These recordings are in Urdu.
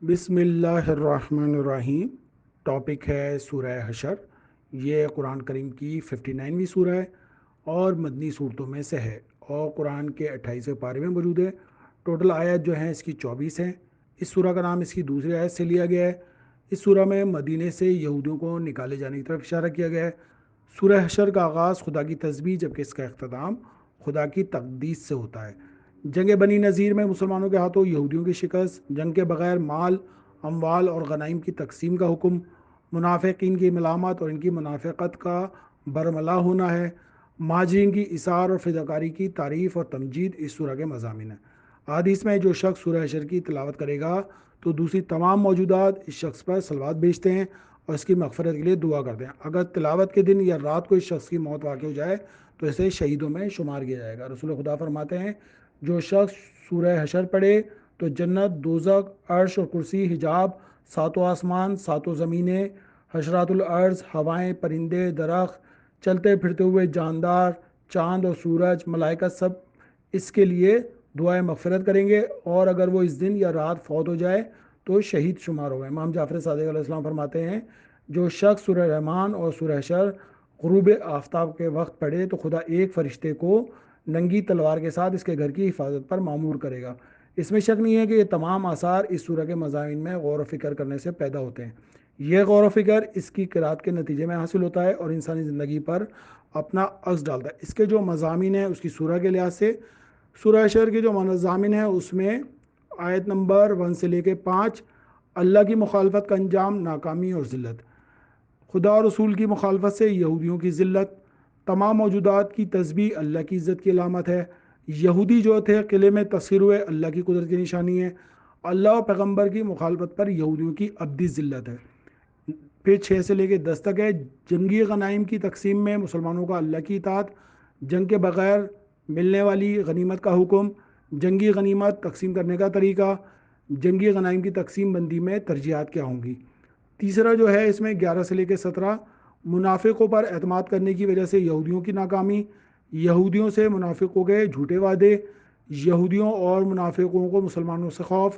بسم اللہ الرحمن الرحیم۔ ٹاپک ہے سورہ حشر۔ یہ قرآن کریم کی 59ویں سورہ ہے اور مدنی صورتوں میں سے ہے، اور قرآن کے 28ویں پارے میں موجود ہے۔ ٹوٹل آیت جو ہیں اس کی 24 ہیں۔ اس سورہ کا نام اس کی دوسری آیت سے لیا گیا ہے۔ اس سورہ میں مدینے سے یہودیوں کو نکالے جانے کی طرف اشارہ کیا گیا ہے۔ سورہ حشر کا آغاز خدا کی تسبیح جبکہ اس کا اختتام خدا کی تقدیس سے ہوتا ہے۔ جنگ بنی نذیر میں مسلمانوں کے ہاتھوں یہودیوں کی شکست، جنگ کے بغیر مال، اموال اور غنائم کی تقسیم کا حکم، منافقین کی ملامت اور ان کی منافقت کا برملا ہونا ہے۔ مہاجرین کی اثار اور فداکاری کی تعریف اور تمجید اس سورہ کے مضامین ہیں۔ حدیث میں جو شخص سورہ حشر کی تلاوت کرے گا تو دوسری تمام موجودات اس شخص پر صلوات بھیجتے ہیں اور اس کی مغفرت کے لیے دعا کرتے ہیں۔ اگر تلاوت کے دن یا رات کو اس شخص کی موت واقع ہو جائے تو اسے شہیدوں میں شمار کیا جائے گا۔ رسول خدا فرماتے ہیں جو شخص سورہ حشر پڑھے تو جنت، دوزخ، عرش اور کرسی، حجاب، ساتوں آسمان، ساتوں زمینیں، حشرات الارض، ہوائیں، پرندے، درخت، چلتے پھرتے ہوئے جاندار، چاند اور سورج، ملائکہ سب اس کے لیے دعائیں مغفرت کریں گے، اور اگر وہ اس دن یا رات فوت ہو جائے تو شہید شمار ہوگا۔ امام جعفر صادق علیہ السلام فرماتے ہیں جو شخص سورہ رحمان اور سورہ حشر غروب آفتاب کے وقت پڑھے تو خدا ایک فرشتے کو ننگی تلوار کے ساتھ اس کے گھر کی حفاظت پر مامور کرے گا۔ اس میں شک نہیں ہے کہ یہ تمام آثار اس سورہ کے مضامین میں غور و فکر کرنے سے پیدا ہوتے ہیں۔ یہ غور و فکر اس کی قرات کے نتیجے میں حاصل ہوتا ہے اور انسانی زندگی پر اپنا عکس ڈالتا ہے۔ اس کے جو مضامین ہیں اس کی سورہ کے لحاظ سے، سورہ حشر کے جو مضامین ہیں اس میں آیت نمبر 1 سے لے کے 5، اللہ کی مخالفت کا انجام ناکامی اور ذلت، خدا اور رسول کی مخالفت سے یہودیوں کی ذلت، تمام موجودات کی تسبیح اللہ کی عزت کی علامت ہے، یہودی جو تھے قلعے میں تصویر ہوئے اللہ کی قدرت کی نشانی ہے، اللہ اور پیغمبر کی مخالفت پر یہودیوں کی ابدی ذلت ہے۔ پھر 6 سے لے کے 10 تک ہے جنگی غنائم کی تقسیم میں مسلمانوں کا اللہ کی اطاعت، جنگ کے بغیر ملنے والی غنیمت کا حکم، جنگی غنیمت تقسیم کرنے کا طریقہ، جنگی غنائم کی تقسیم بندی میں ترجیحات کیا ہوں گی۔ تیسرا جو ہے اس میں 11 سے لے کے 17 منافقوں پر اعتماد کرنے کی وجہ سے یہودیوں کی ناکامی، یہودیوں سے منافقوں کے جھوٹے وعدے، یہودیوں اور منافقوں کو مسلمانوں سے خوف،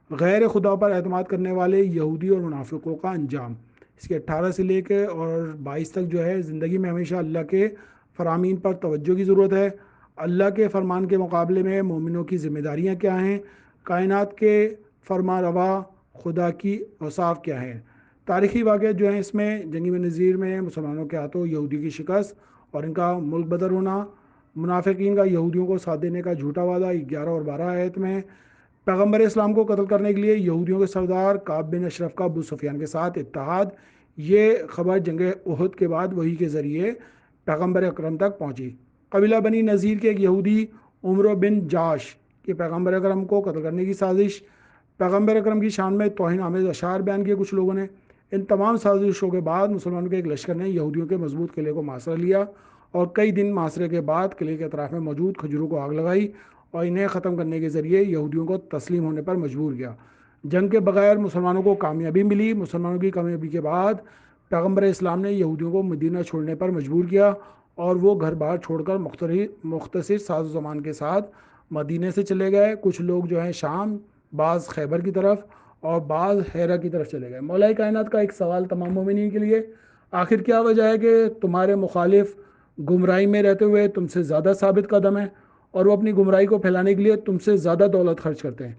غیر خدا پر اعتماد کرنے والے یہودی اور منافقوں کا انجام۔ اس کے 18 سے لے کے اور 22 تک جو ہے زندگی میں ہمیشہ اللہ کے فرامین پر توجہ کی ضرورت ہے، اللہ کے فرمان کے مقابلے میں مومنوں کی ذمہ داریاں کیا ہیں، کائنات کے فرما روا خدا کی اوصاف کیا ہیں۔ تاریخی واقعات جو ہیں اس میں جنگی نذیر میں مسلمانوں کے ہاتھوں یہودی کی شکست اور ان کا ملک بدر ہونا، منافقین کا یہودیوں کو ساتھ دینے کا جھوٹا وعدہ 11 اور 12 آیت میں، پیغمبر اسلام کو قتل کرنے کے لیے یہودیوں کے سردار کعب بن اشرف کا ابو سفیان کے ساتھ اتحاد، یہ خبر جنگ احد کے بعد وحی کے ذریعے پیغمبر اکرم تک پہنچی۔ قبیلہ بنی نذیر کے ایک یہودی عمرو بن جاش کہ پیغمبر اکرم کو قتل کرنے کی سازش، پیغمبر اکرم کی شان میں توہین آمیز اشعار بیان کیے کچھ لوگوں نے۔ ان تمام سازشوں کے بعد مسلمانوں کے ایک لشکر نے یہودیوں کے مضبوط قلعے کو محاصرہ لیا اور کئی دن محاصرے کے بعد قلعے کے اطراف میں موجود کھجوروں کو آگ لگائی اور انہیں ختم کرنے کے ذریعے یہودیوں کو تسلیم ہونے پر مجبور کیا۔ جنگ کے بغیر مسلمانوں کو کامیابی ملی۔ مسلمانوں کی کامیابی کے بعد پیغمبر اسلام نے یہودیوں کو مدینہ چھوڑنے پر مجبور کیا اور وہ گھر بار چھوڑ کر مختصر ساز و سامان کے ساتھ مدینے سے چلے گئے۔ کچھ لوگ جو ہیں شام، بعض خیبر کی طرف اور بعض حیرہ کی طرف چلے گئے۔ مولا کائنات کا ایک سوال تمام مومنین کے لیے، آخر کیا وجہ ہے کہ تمہارے مخالف گمراہی میں رہتے ہوئے تم سے زیادہ ثابت قدم ہیں اور وہ اپنی گمراہی کو پھیلانے کے لیے تم سے زیادہ دولت خرچ کرتے ہیں؟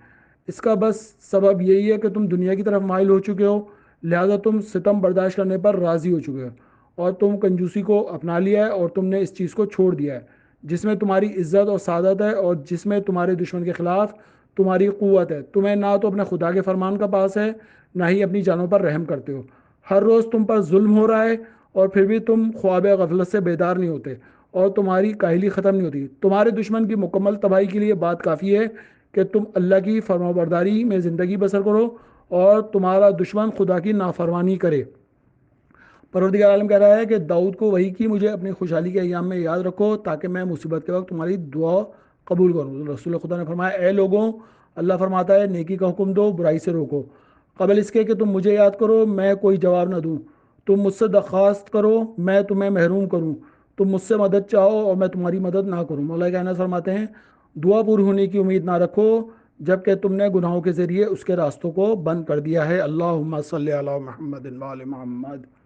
اس کا بس سبب یہی ہے کہ تم دنیا کی طرف مائل ہو چکے ہو، لہذا تم ستم برداشت کرنے پر راضی ہو چکے ہو اور تم کنجوسی کو اپنا لیا ہے اور تم نے اس چیز کو چھوڑ دیا ہے جس میں تمہاری عزت اور سعادت ہے اور جس میں تمہارے دشمن کے خلاف تمہاری قوت ہے۔ تمہیں نہ تو اپنے خدا کے فرمان کا پاس ہے، نہ ہی اپنی جانوں پر رحم کرتے ہو۔ ہر روز تم پر ظلم ہو رہا ہے اور پھر بھی تم خواب غفلت سے بیدار نہیں ہوتے اور تمہاری کاہلی ختم نہیں ہوتی۔ تمہارے دشمن کی مکمل تباہی کے لیے بات کافی ہے کہ تم اللہ کی فرمانبرداری میں زندگی بسر کرو اور تمہارا دشمن خدا کی نافرمانی کرے۔ پروردگار عالم کہہ رہا ہے کہ داؤد کو وحی کی مجھے اپنی خوشحالی کے ایام میں یاد رکھو تاکہ میں مصیبت کے وقت تمہاری دعا قبول کروں۔ رسول خدا نے فرمایا اے لوگوں، اللہ فرماتا ہے نیکی کا حکم دو، برائی سے روکو، قبل اس کے کہ تم مجھے یاد کرو میں کوئی جواب نہ دوں، تم مجھ سے درخواست کرو میں تمہیں محروم کروں، تم مجھ سے مدد چاہو اور میں تمہاری مدد نہ کروں۔ مولا کائنات فرماتے ہیں دعا پوری ہونے کی امید نہ رکھو جبکہ تم نے گناہوں کے ذریعے اس کے راستوں کو بند کر دیا ہے۔ اللہم صلی علی محمد و آل محمد۔